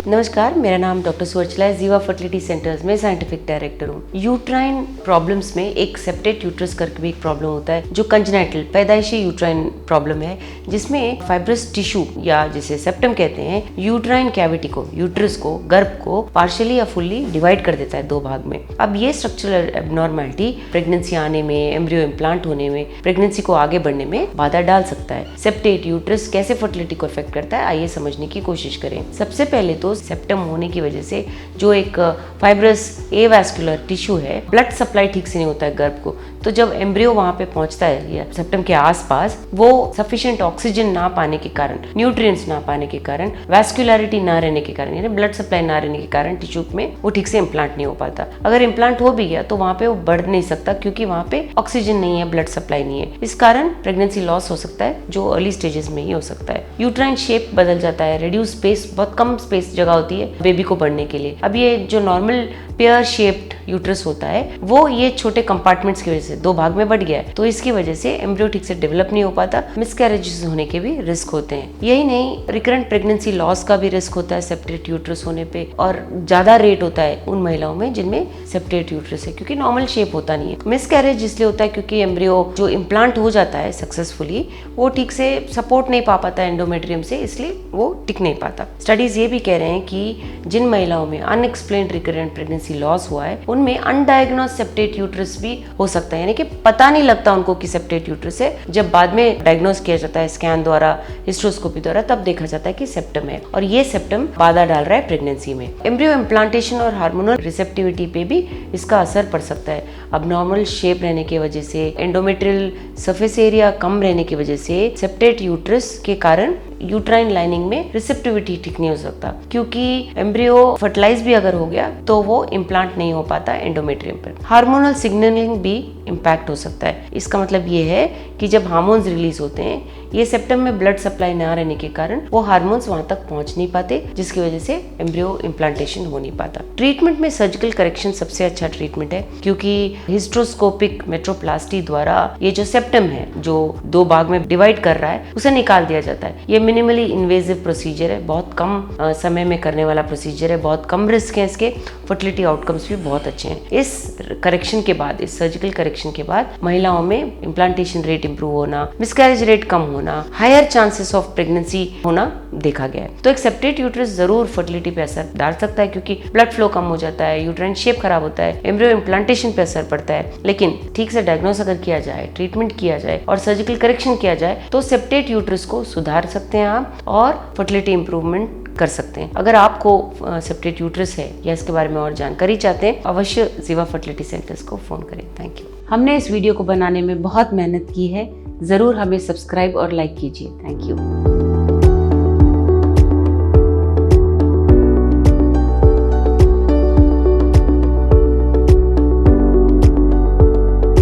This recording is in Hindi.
नमस्कार, मेरा नाम डॉक्टर सुवर्चला है। जीवा फर्टिलिटी सेंटर्स में साइंटिफिक डायरेक्टर हूँ। यूट्राइन प्रॉब्लम्स में एक सेप्टेट यूट्रस करके भी एक प्रॉब्लम होता है जो कंजेनाइटल पैदाइशी यूट्राइन प्रॉब्लम है, जिसमें फाइब्रस टिश्यू या जिसे सेप्टम कहते हैं यूट्राइन कैविटी को, यूट्रस को, गर्भ को पार्शियली या फुल्ली डिवाइड कर देता है दो भाग में। अब ये स्ट्रक्चरल एबनॉर्मैलिटी प्रेगनेंसी आने में, एम्ब्रियो इम्प्लांट होने में, प्रेगनेंसी को आगे बढ़ने में बाधा डाल सकता है। सेप्टेट यूट्रस कैसे फर्टिलिटी को अफेक्ट करता है, आइए समझने की कोशिश करें। सबसे पहले तो सेप्टम होने की वजह से जो एक फाइब्रस एवास्कुलर टिश्यू है, ब्लड सप्लाई ठीक से नहीं होता है गर्भ को, तो जब एम्ब्रियो वहां पे पहुंचता है या सेप्टम के आसपास, वो सफिशिएंट ऑक्सीजन ना पाने के कारण, न्यूट्रिएंट्स ना पाने के कारण, वैस्कुलरिटी ना रहने के कारण, यानी ब्लड सप्लाई ना रहने के कारण टिश्यू में वो ठीक से इम्प्लांट नहीं हो पाता। अगर इम्प्लांट हो भी गया तो वहां पे वो बढ़ नहीं सकता क्योंकि वहां पे ऑक्सीजन नहीं है, ब्लड सप्लाई नहीं है। इस कारण प्रेगनेंसी लॉस हो सकता है जो अर्ली स्टेजेस में ही हो सकता है। यूट्राइन शेप बदल जाता है, रिड्यूस स्पेस, बहुत कम स्पेस जगह होती है बेबी को बढ़ने के लिए। अब ये जो नॉर्मल पेयर शेप्ड यूट्रस होता है वो ये छोटे कंपार्टमेंट्स की वजह से दो भाग में बढ़ गया है, तो इसकी वजह से एम्ब्रियो ठीक से डेवलप नहीं हो पाता, मिसकैरेजेस होने के भी रिस्क होते हैं। यही नहीं, रिकरेंट प्रेगनेंसी लॉस का भी रिस्क होता है सेप्टेट यूट्रस होने पे, और ज्यादा रेट होता है उन महिलाओं में जिनमें सेप्टेट यूट्रस है क्योंकि नॉर्मल शेप होता नहीं है। मिसकैरेज इसलिए होता है क्योंकि एम्ब्रियो जो इम्प्लांट हो जाता है सक्सेसफुली, वो ठीक से सपोर्ट नहीं पा पाता एंडोमेट्रियम से, इसलिए वो टिक नहीं पाता। स्टडीज ये भी कह रहे हैं कि जिन महिलाओं में अनएक्सप्लेन्ड रिकरेंट प्रेगनेंसी लॉस हुआ है उनमें अनडायग्नोज सेप्टेट यूट्रस भी हो सकता है, यानी कि पता नहीं लगता उनको कि सेप्टेट यूट्रस है। जब बाद में डायग्नोज किया जाता है स्कैन द्वारा, हिस्ट्रोस्कोपी द्वारा, तब देखा जाता है कि सेप्टम है, और ये सेप्टम बाधा डाल रहा है प्रेगनेंसी में। एम्ब्रियो इम्प्लांटेशन और हार्मोनल रिसेप्टिविटी पे भी इसका असर पड़ सकता है। अब नॉर्मल शेप रहने की वजह से, एंडोमेट्रियल सरफेस एरिया कम रहने की वजह से सेप्टेट यूट्रस के कारण यूट्राइन लाइनिंग में रिसेप्टिविटी ठीक नहीं हो सकता, क्योंकि एम्ब्रियो फर्टिलाइज भी अगर हो गया तो वो इम्प्लांट नहीं हो पाता एंडोमेट्रियम पर। हार्मोनल सिग्नलिंग भी इम्पैक्ट हो सकता है। इसका मतलब ये है कि जब हार्मोन्स रिलीज होते हैं, ये सेप्टम में ब्लड सप्लाई ना रहने के कारण वो हार्मोन्स वहां तक पहुंच नहीं पाते, जिसकी वजह से एम्ब्रियो इम्प्लांटेशन हो नहीं पाता। ट्रीटमेंट में सर्जिकल करेक्शन सबसे अच्छा ट्रीटमेंट है, क्योंकि हिस्ट्रोस्कोपिक मेट्रोप्लास्टी द्वारा ये जो सेप्टम है जो दो भाग में डिवाइड कर रहा है उसे निकाल दिया जाता है। ये मिनिमली इन्वेजिव प्रोसीजर है, बहुत कम समय में करने वाला प्रोसीजर है, बहुत कम रिस्क है इसके, फर्टिलिटी आउटकम्स भी बहुत अच्छे हैं। इस करेक्शन के बाद, इस सर्जिकल करेक्शन के बाद महिलाओं में इम्प्लांटेशन रेट इंप्रूव होना, मिसकैरेज रेट कम होना, हायर चांसेस ऑफ प्रेगनेंसी होना देखा गया है। तो एक सेप्टेट यूट्रस जरूर फर्टिलिटी पे असर डाल सकता है, क्योंकि ब्लड फ्लो कम हो जाता है, यूट्राइन शेप खराब होता है, एम्ब्रियो इम्प्लांटेशन पे असर पड़ता है। लेकिन ठीक से डायग्नोस अगर किया जाए, ट्रीटमेंट किया जाए और सर्जिकल करेक्शन किया जाए तो सेप्टेट यूट्रस को सुधार सकते हैं आप और फर्टिलिटी इंप्रूवमेंट कर सकते हैं। अगर आपको सेप्टेट यूट्रस है या इसके बारे में और जानकारी चाहते हैं, अवश्य जीवा फर्टिलिटी सेंटर्स को फोन करें। Thank you. हमने इस वीडियो को बनाने में बहुत मेहनत की है, जरूर हमें सब्सक्राइब और लाइक कीजिए। Thank you.